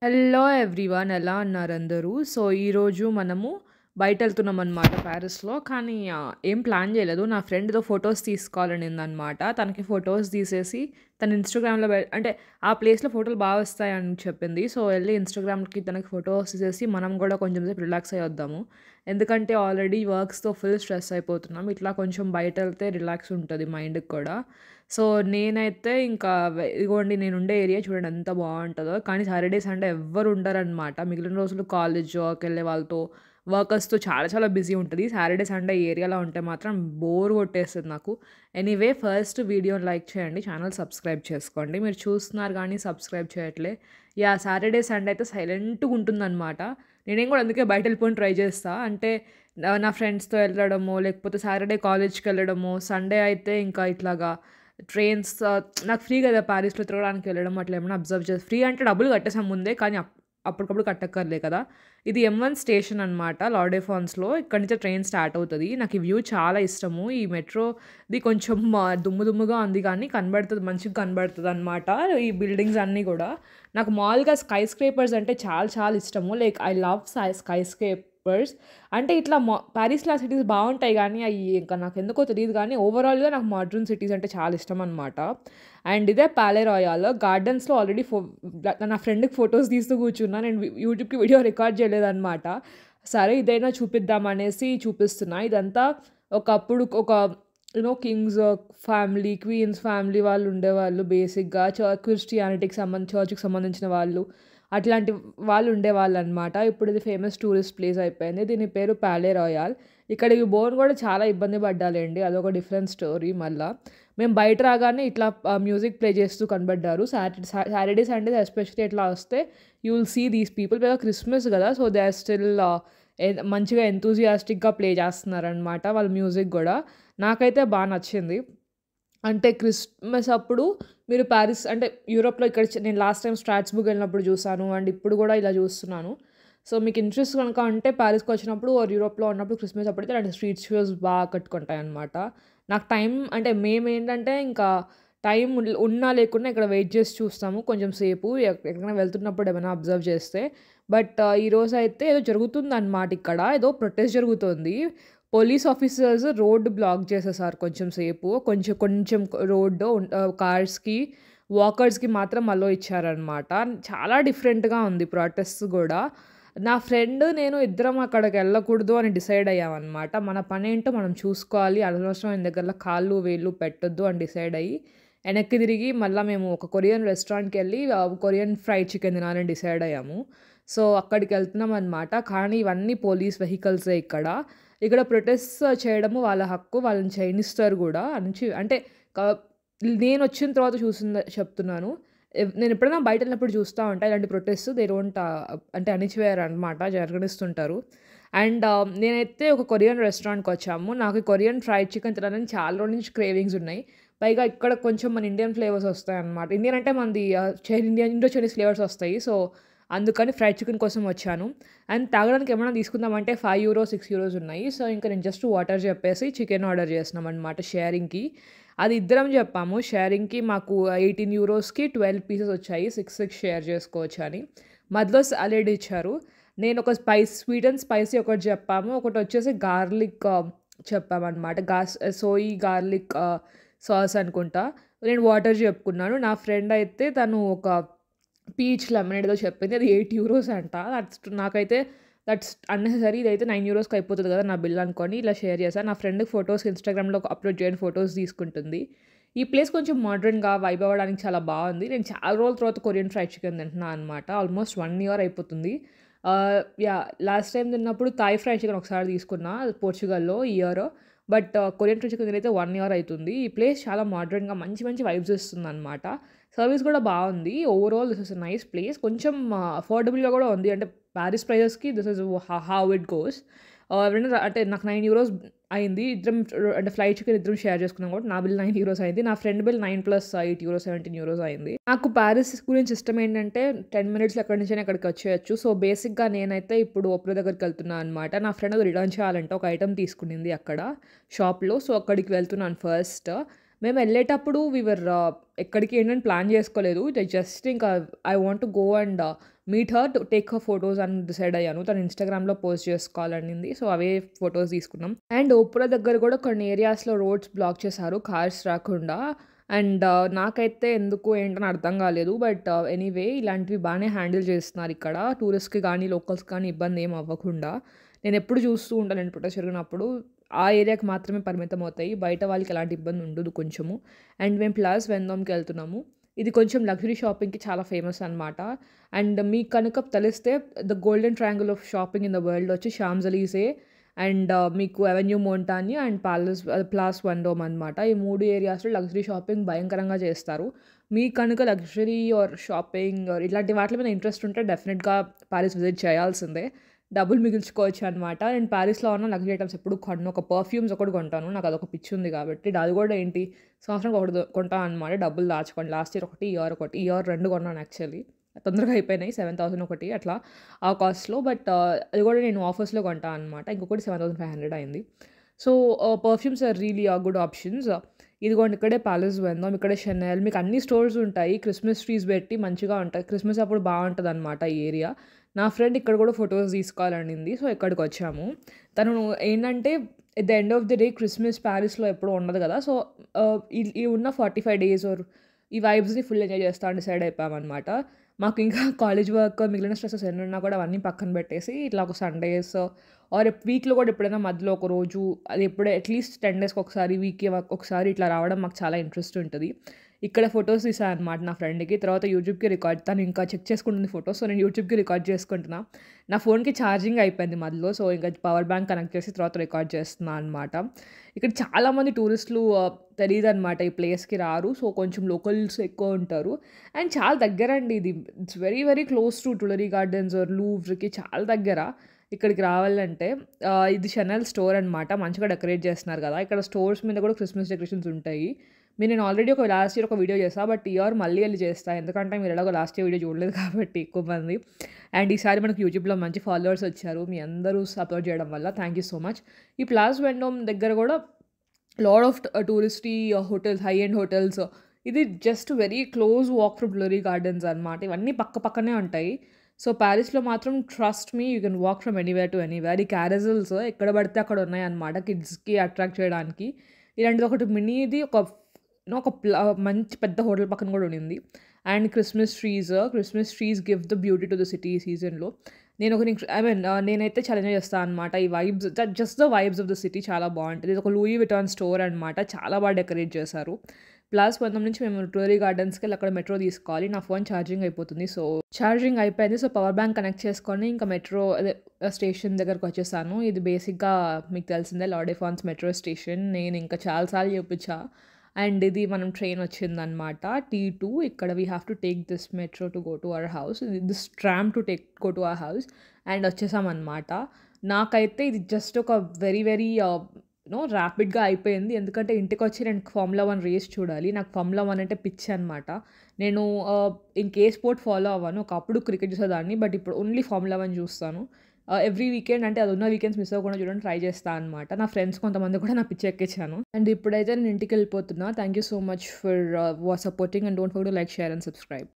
Hello everyone ఎలా ఉన్నారు అందరూ? సో, ఈరోజు మనము బయటెళ్తున్నామనమాట ప్యారిస్‌లో. కానీ ఏం ప్లాన్ చేయలేదు. నా ఫ్రెండ్ ఏదో ఫోటోస్ తీసుకోవాలనిందనమాట. తనకి ఫోటోస్ తీసేసి తను ఇన్‌స్టాగ్రామ్‌లో అంటే ఆ ప్లేస్‌లో ఫోటోలు బా వస్తాయని చెప్పింది. సో, ఎళ్లి ఇన్‌స్టాగ్రామ్‌కి తనకి ఫోటోస్ తీసేసి మనం గూడా కొంచెం సేపు రిలాక్స్ అయ్యొద్దాము. ఎందుకంటే ఆల్రెడీ వర్క్స్‌తో ఫుల్ స్ట్రెస్ అయిపోతున్నాం. ఇట్లా కొంచెం బయటెళ్తే రిలాక్స్ ఉంటది మైండ్‌కి కూడా. సో, నేనైతే ఇంకా ఇదిగోండి నేనుండే ఏరియా చూడండి ఎంత బావుంటదో. కానీ సాటర్‌డే, సండే ఎవ్వరు ఉండరనమాట. మిగిలిన రోజులు కాలేజ్, జాబ్‌కెళ్ళే వాళ్ళతో, వర్కర్స్‌తో చాలా చాలా బిజీ ఉంటది. సాటర్‌డే, సండే ఈ ఏరియాలో ఉంటే మాత్రం బోర్ కొట్టేస్తది నాకు. ఎనీవే ఫస్ట్ వీడియోని లైక్ చేయండి. ఛానల్ సబ్స్క్రైబ్ చేసుకోండి. మీరు చూస్తున్నారు గానీ సబ్స్క్రైబ్ చేయట్లే. యాహ్! సాటర్‌డే, సండే అయితే సైలెంట్‌గా ఉంటుందనమాట. నేనేం కూడా అందుకే బయటెళ్ళిపోని ట్రై చేస్తా. అంటే నా ఫ్రెండ్స్‌తో వెళ్ళడమో, లేకపోతే సాటర్‌డే కాలేజ్‌కెళ్ళడమో, సండే అయితే ఇంకా ఇట్లాగా ట్రైన్స్ నాకు ఫ్రీ కదా పారిస్‌లో తిరగడానికి వెళ్ళడం అట్లా ఏమన్నా అబ్జర్వ్ చేసి ఫ్రీ అంటే డబ్బులు కట్టేసాం ముందే. కానీ అప్పటికప్పుడు కట్టక్కర్లే కదా! ఇది M1 స్టేషన్ అనమాట లాస్ డే ఫాన్స్‌లో. ఇక్కడి నుంచే ట్రైన్ స్టార్ట్ అవుతది. నాకు ఈ వ్యూ చాలా ఇష్టము. ఈ మెట్రోది కొంచెం దుమ్ము దుమ్ముగా ఉంది కానీ కనబడుతది మంచిగా కనబడుతదనమాట. ఈ బిల్డింగ్స్ అన్నీ గూడా. నాకు మామూలుగా స్కై స్క్రేపర్స్ అంటే చాలా చాలా ఇష్టము. Like I love sky scrapers. అంటే ఇట్లా పారిస్‌లా సిటీస్ బావుంటాయి గానీ, అయి ఇంకా నాకెందుకో తెలీదు గానీ, ఓవరాల్‌గా నాకు మోడ్రన్ సిటీస్ అంటే చాలా ఇష్టమనమాట. అండ్ ఇదే పాలే రాయల్. గార్డెన్స్‌లో ఆల్రెడీ నా ఫ్రెండ్‌కి ఫోటోస్ తీస్తూ కూర్చున్నా. నేను యూట్యూబ్‌కి వీడియో రికార్డ్ చేయలేదనమాట. సరే ఇదైనా చూపిద్దామనేసి చూపిస్తున్నా. ఇదంతా ఒకప్పుడు ఒక కింగ్స్ ఫ్యామిలీ, క్వీన్స్ ఫ్యామిలీ వాళ్ళు ఉండేవాళ్ళు బేసిక్‌గా. చర్చ్‌కి సంబంధించిన వాళ్ళు. అట్లాంటి వాళ్ళు ఉండేవాళ్ళనమాట. ఇప్పుడు ఇది ఫేమస్ టూరిస్ట్ ప్లేస్ అయిపోయింది. దీని పేరు పాలే రాయల్. ఇక్కడికి బోన్ కూడా చాలా ఇబ్బంది పడ్డాలేండి. అదొక డిఫరెంట్ స్టోరీ మళ్ళా. మేము బయట రాగానే ఇట్లా మ్యూజిక్ ప్లే చేస్తూ కనబడ్డారు. సాటర్‌డే, సండేస్ ఎస్పెషల్లీ ఇట్లా వస్తే you will see these people. పైగా క్రిస్మస్ గదా! సో, దే ఆర్ స్టిల్ మంచిగా ఎంతూసియాస్టిక్‌గా ప్లే చేస్తున్నారనమాట వాళ్ళ మ్యూజిక్ గూడా. నాకైతే బా నచ్చింది. అంటే క్రిస్మస్ అప్పుడు మీరు పారిస్ అంటే యూరోప్‌లో ఇక్కడ నేను లాస్ట్ టైమ్ స్ట్రాస్బర్గ్ వెళ్ళినప్పుడు చూసాను. అండ్ ఇప్పుడు గూడా ఇలా చూస్తున్నాను. సో, మీకు ఇంట్రెస్ట్ గనుక ఉంటే పారిస్‌కొచ్చినప్పుడు ఆర్ యూరోప్‌లో ఉన్నప్పుడు క్రిస్మస్ అప్పుడైతే ఇలాంటి స్ట్రీట్ షోస్ బాగా ఆకట్టుకుంటాయన్నమాట. నాకు టైం అంటే మేమేంటంటే ఇంకా టైం ఉన్నా లేకున్నా ఇక్కడ వెయిట్ చేసి చూస్తాము కొంచెం సేపు. ఎక్కడికైనా వెళ్తున్నప్పుడు ఏమైనా అబ్జర్వ్ చేస్తే. బట్ ఈరోజైతే ఏదో జరుగుతుందన్నమాట ఇక్కడ. ఏదో ప్రొటెస్ట్ జరుగుతోంది. పోలీస్ ఆఫీసర్స్ రోడ్ బ్లాక్ చేసేసారు కొంచెం సేపు. కొంచెం కొంచెం రోడ్డు కార్స్‌కి, వాకర్స్‌కి మాత్రం అలో ఇచ్చారనమాట. చాలా డిఫరెంట్‌గా ఉంది ప్రొటెస్ట్ గూడా. నా ఫ్రెండ్ నేను ఇద్దరం అక్కడికెళ్ళకూడదు అని డిసైడ్ అయ్యామనమాట. మన పనేంటో మనం చూసుకోవాలి. అనవసరమైన దగ్గరలో కాళ్ళు, వేళ్ళు పెట్టొద్దు అని డిసైడ్ అయ్యి, వెనక్కి తిరిగి మళ్ళా మేము ఒక కొరియన్ రెస్టారెంట్‌కెళ్ళి కొరియన్ ఫ్రైడ్ చికెన్ తినాలని డిసైడ్ అయ్యాము. సో, అక్కడికెళ్తున్నామనమాట. కానీ ఇవన్నీ పోలీస్ వెహికల్సే ఇక్కడ. ఇక్కడ ప్రొటెస్ట్ చేయడము వాళ్ళ హక్కు. వాళ్ళని చేయనిస్తారు గూడా. అంటే క నేనొచ్చిన తర్వాత చూసిందే చెప్తున్నాను. నేనెప్పుడైనా బయటెళ్ళినప్పుడు చూస్తా ఉంటా. ఇలాంటి ప్రొటెస్ట్ దే డోంట్ అంటే అణిచివేయరనమాట. జరగనిస్తుంటారు. అండ్ నేనైతే ఒక కొరియన్ రెస్టారెంట్‌కొచ్చాము. నాకు కొరియన్ ఫ్రైడ్ చికెన్ తినాలని చాలా రోజుల నుంచి క్రేవింగ్స్ ఉన్నాయి. పైగా ఇక్కడ కొంచెం మన ఇండియన్ ఫ్లేవర్స్ వస్తాయన్నమాట. ఇండియన్ అంటే మనది ఇండో చైనీస్ ఫ్లేవర్స్ వస్తాయి. సో, అందుకని ఫ్రైడ్ చికెన్ కోసం వచ్చాను. అండ్ తాగడానికి ఏమైనా తీసుకుందామంటే €5, €6 ఉన్నాయి. సో, ఇంక నేను జస్ట్ వాటర్ చెప్పేసి చికెన్ ఆర్డర్ చేసినామనమాట షేరింగ్‌కి. అది ఇద్దరం చెప్పాము. షేరింగ్‌కి మాకు €18కి 12 పీసెస్ వచ్చాయి. 6 షేర్ చేసుకోవచ్చని. మధ్యలో సాలడ్ ఇచ్చారు. నేను ఒక స్వీట్ అండ్ స్పైసీ ఒకటి చెప్పాము. ఒకటొచ్చేసి గార్లిక్ చెప్పామనమాట. సోయి గార్లిక్ సాస్ అనుకుంటా. నేను వాటర్ చెప్పుకున్నాను. నా ఫ్రెండ్ అయితే తను ఒక పీచ్ లెమనేడ్ ఏదో చెప్పింది. అది €8 అంట. నాకైతే దట్స్ అన్నెసెసరీ. ఇదైతే €9కి అయిపోతది కదా! నా బిల్ అనుకోని ఇలా షేర్ చేశా. నా ఫ్రెండ్‌కి ఫోటోస్ ఇన్‌స్టాగ్రామ్‌లో అప్‌లోడ్ చేయని ఫోటోస్ తీసుకుంటుంది. ఈ ప్లేస్ కొంచెం మోడర్న్‌గా వైబ్ అవ్వడానికి చాలా బావుంది. నేను చాలా రోజుల తర్వాత కొరియన్ ఫ్రైడ్ చికెన్ తింటున్నా అనమాట. ఆల్మోస్ట్ 1 ఇయర్ అయిపోతుంది. యాహ్! లాస్ట్ టైమ్ తిన్నప్పుడు థాయ్ ఫ్రైడ్ చికెన్ ఒకసారి తీసుకున్నా పోర్చుగల్‌లో ఈ year. But Korean fried chicken తినైతే 1 ఇయర్ అయితుంది. ఈ ప్లేస్ చాలా మోడర్న్‌గా మంచి మంచి వైబ్స్ ఇస్తుందనమాట. సర్విస్ గూడా బావుంది. Overall this is a nice place. కొంచెం అఫోర్డబుల్‌గా గూడా ఉంది. అంటే పారిస్ ప్రైజెస్‌కి this is how it goes. ఎవరైనా అంటే నాకు €9 అయింది. ఇద్దరం అంటే ఫ్లైట్ చికెన్ ఇద్దరం షేర్ చేసుకున్నాం కాబట్టి నా బిల్ €9 అయింది. నా ఫ్రెండ్ బిల్ 9 + €8 €17 అయింది. నాకు పారిస్ గురించి ఇష్టం ఏంటంటే 10 మినిట్స్‌లో ఎక్కడి నుంచైనా అక్కడికి వచ్చేయొచ్చు. సో, బేసిక్‌గా నేనైతే ఇప్పుడు ఓపెరో దగ్గరికెళ్తున్నా అనమాట. నా ఫ్రెండ్ అది రిటర్న్ చేయాలంటే ఒక ఐటెమ్ తీసుకునింది అక్కడ షాప్‌లో. సో, అక్కడికి వెళ్తున్నాను ఫస్ట్. మేమెళ్ళేటప్పుడు ఎక్కడికి ఏంటని ప్లాన్ జేసుకోలేదు. జస్ట్ ఇంకా I want to go and meet her to take her photos అని డిసైడ్ అయ్యాను. తను ఇన్‌స్టాగ్రామ్‌లో పోస్ట్ చేసుకోవాలనింది. సో, అవే ఫోటోస్ తీసుకున్నాం. అండ్ ఓపురా దగ్గర గూడా కొన్ని ఏరియాస్‌లో రోడ్స్ బ్లాక్ చేశారు కార్స్ రాకుండా. అండ్ నాకైతే ఎందుకు ఏంటని అర్థం గాలేదు. బట్ ఎనీవే ఇలాంటివి బానే హ్యాండిల్ చేస్తున్నారిక్కడ. టూరిస్ట్‌కి గానీ, లోకల్స్‌కి కానీ ఇబ్బంది ఏమి అవ్వకుండా. నేనెప్పుడు చూస్తూ ఉంటానండి ప్రొటెస్ట్ జరిగినప్పుడు. ఆ ఏరియాకి మాత్రమే పరిమితమవుతాయి. బయట వాళ్ళకి ఎలాంటి ఇబ్బంది ఉండదు కొంచెము. అండ్ మేము ప్లాస్ వెండోమ్‌కెళ్తున్నాము. ఇది కొంచెం లగ్జరీ షాపింగ్‌కి చాలా ఫేమస్ అనమాట. అండ్ మీకు కనుక తెలిస్తే the golden triangle of shopping in the world వచ్చి షాంజెలీసే అండ్ మీకు అవెన్యూ మోంటాని అండ్ ప్లాస్ వెండోమ్ అనమాట. ఈ 3 ఏరియాస్‌లో లగ్జరీ షాపింగ్ భయంకరంగా చేస్తారు. మీకు కనుక లగ్జరీ ఆర్ షాపింగ్ ఆర్ ఇట్లాంటి వాటి మీద ఇంట్రెస్ట్ ఉంటే డెఫినిట్‌గా పారిస్ విజిట్ చేయాల్సిందే. డబ్బులు మిగిల్చుకోవచ్చనమాట. నేను పారిస్‌లో ఉన్న లగ్జరీ ఐటెమ్స్ ఎప్పుడు కొనను. ఒక పర్ఫ్యూమ్స్ ఒకటి కొంటాను. నాకదొక పిచ్చుంది కాబట్టి. అది కూడా ఏంటి సంవత్సరానికి ఒకటి కొంటా అనమాట. డబ్బులు దాచుకొని. లాస్ట్ ఇయర్ ఒకటి, ఈ ఇయర్ ఒకటి. ఈ ఇయర్ 2 కొన్నాను యాక్చువల్లీ. తొందరగా అయిపోయినాయి. 7,000 ఒకటి అట్లా ఆ కాస్ట్‌లో. బట్ అది కూడా నేను ఆఫర్స్‌లో కొంటా అనమాట. ఇంకొకటి 7,500 అయింది. So, perfumes are really good options. ఇదిగోండి ఇక్కడే ప్యాలెస్ వెళ్దాం. ఇక్కడే షెనెల్ మీకు అన్ని స్టోర్స్ ఉంటాయి. క్రిస్మస్ ట్రీస్ పెట్టి మంచిగా ఉంటాయి. క్రిస్మస్ అప్పుడు బావుంటదనమాట ఈ ఏరియా. నా ఫ్రెండ్ ఇక్కడ కూడా ఫోటోస్ తీసుకోవాలనింది. సో, ఇక్కడికొచ్చాము. తను ఏంటంటే at the end of the day Christmas పారిస్‌లో ఎప్పుడు ఉండదు కదా! సో, ఈ ఉన్న 45 డేస్ ఆర్ ఈ వైబ్స్‌ని ఫుల్ ఎంజాయ్ చేస్తా అని డిసైడ్ అయిపోయామనమాట. మాకు ఇంకా కాలేజ్ వర్క్ మిగిలిన స్ట్రెసెస్ ఎన్నున్నా కూడా అవన్నీ పక్కన పెట్టేసి ఇట్లా ఒక సండేస్ ఆర్ వీక్‌లో కూడా ఎప్పుడైనా మధ్యలో ఒక రోజు అది ఎప్పుడే అట్‌లీస్ట్ 10 డేస్‌కి ఒకసారి, వీక్‌కి ఒకసారి ఇట్లా రావడం మాకు చాలా ఇంట్రెస్ట్ ఉంటది. ఇక్కడ ఫోటోస్ తీశాననమాట నా ఫ్రెండ్‌కి. తర్వాత యూట్యూబ్‌కి రికార్డ్ తను ఇంకా చెక్ చేసుకుంటుంది ఫోటోస్. సో, నేను యూట్యూబ్‌కి రికార్డ్ చేసుకుంటున్నా. నా ఫోన్‌కి ఛార్జింగ్ అయిపోయింది మధ్యలో. సో, ఇంకా పవర్ బ్యాంక్ కనెక్ట్ చేసి తర్వాత రికార్డ్ చేస్తున్నా అనమాట. ఇక్కడ చాలామంది టూరిస్టులు తెలీదనమాట ఈ ప్లేస్‌కి రారు. సో, కొంచెం లోకల్స్ ఎక్కువ ఉంటారు. అండ్ చాలా దగ్గరండి ఇది. It's very very close to Tuileries gardens or లూవ్ర్‌కి చాలా దగ్గర. ఇక్కడికి రావాలంటే ఇది షనెల్ స్టోర్ అనమాట. మంచిగా డెకరేట్ చేస్తున్నారు కదా! ఇక్కడ స్టోర్స్ మీద కూడా క్రిస్మస్ డెకరేషన్స్ ఉంటాయి. నేను ఆల్రెడీ లాస్ట్ ఇయర్ ఒక వీడియో చేశా. బట్ ఈ ఇయర్ మళ్ళీ ఎళ్లి చేస్తా. ఎందుకంటే మీరు ఎలాగో లాస్ట్ ఇయర్ వీడియో చూడలేదు కాబట్టి ఎక్కువ మంది. అండ్ ఈసారి మనకు యూట్యూబ్‌లో మంచి ఫాలోవర్స్ వచ్చారు. మీ అందరూ సపోర్ట్ చేయడం వల్ల థాంక్ యూ సో మచ్. ఈ ప్లాస్ వెండోమ్ దగ్గర కూడా lot of touristy hotels, high end hotels. ఇది just very close walk from Tuileries gardens అనమాట. ఇవన్నీ పక్కనే ఉంటాయి. సో, పారిస్‌లో మాత్రం trust me you can walk from anywhere to anywhere. ఈ క్యారజల్స్ ఎక్కడ పడితే అక్కడ ఉన్నాయన్నమాట కిడ్స్‌కి అట్రాక్ట్ చేయడానికి. ఇలాంటిది ఒకటి మినీది ఒక మంచి పెద్ద హోటల్ పక్కన కూడా ఉండింది. And Christmas trees give the beauty to the city ఈ సీజన్‌లో. నేనైతే చాలా ఎంజాయ్ చేస్తా అనమాట. ఈ vibes just the vibes of the city చాలా బావుంటది. ఇది ఒక లూయి విటాన్ స్టోర్ అనమాట. చాలా బాగా డెకరేట్ చేశారు. ప్లాస్ 19 నుంచి మేము టులరీ గార్డెన్స్‌కెళ్ళి అక్కడ మెట్రో తీసుకోవాలి. నా ఫోన్ ఛార్జింగ్ అయిపోతుంది. సో, ఛార్జింగ్ అయిపోయింది. సో, పవర్ బ్యాంక్ కనెక్ట్ చేసుకొని ఇంకా మెట్రో స్టేషన్ దగ్గరకొచ్చేసాను. ఇది బేసిక్‌గా మీకు తెలిసిందే లాడే ఫ్రాన్స్ మెట్రో స్టేషన్. నేను ఇంకా చాలా సార్లు చూపించా. అండ్ ఇది మనం ట్రైన్ వచ్చిందనమాట. T2 ఇక్కడ we have to take this metro to go to our house. This tram to go to our house. And వచ్చేసామనమాట. నాకైతే ఇది జస్ట్ ఒక వెరీ వెరీ ర్యాపిడ్‌గా అయిపోయింది. ఎందుకంటే ఇంటికొచ్చి నేను ఫార్ములా 1 రేస్ చూడాలి. నాకు ఫార్ములా 1 అంటే పిచ్చనమాట. నేను ఇంకే స్పోర్ట్ ఫాలో అవ్వను. ఒకప్పుడు క్రికెట్ చూసేదాన్ని. బట్ ఇప్పుడు ఓన్లీ ఫార్ములా 1 చూస్తాను. ఎవ్రీ వీకెండ్ అంటే అదున్న వీకెండ్స్ మిస్ అవ్వకుండా చూడడానికి ట్రై చేస్తా అనమాట. నా ఫ్రెండ్స్ కొంతమంది కూడా నా పిచ్చెక్కించాను. అండ్ ఇప్పుడైతే నేను ఇంటికెళ్ళిపోతున్నా. Thank you so much for supporting and don't forget to like, share and subscribe.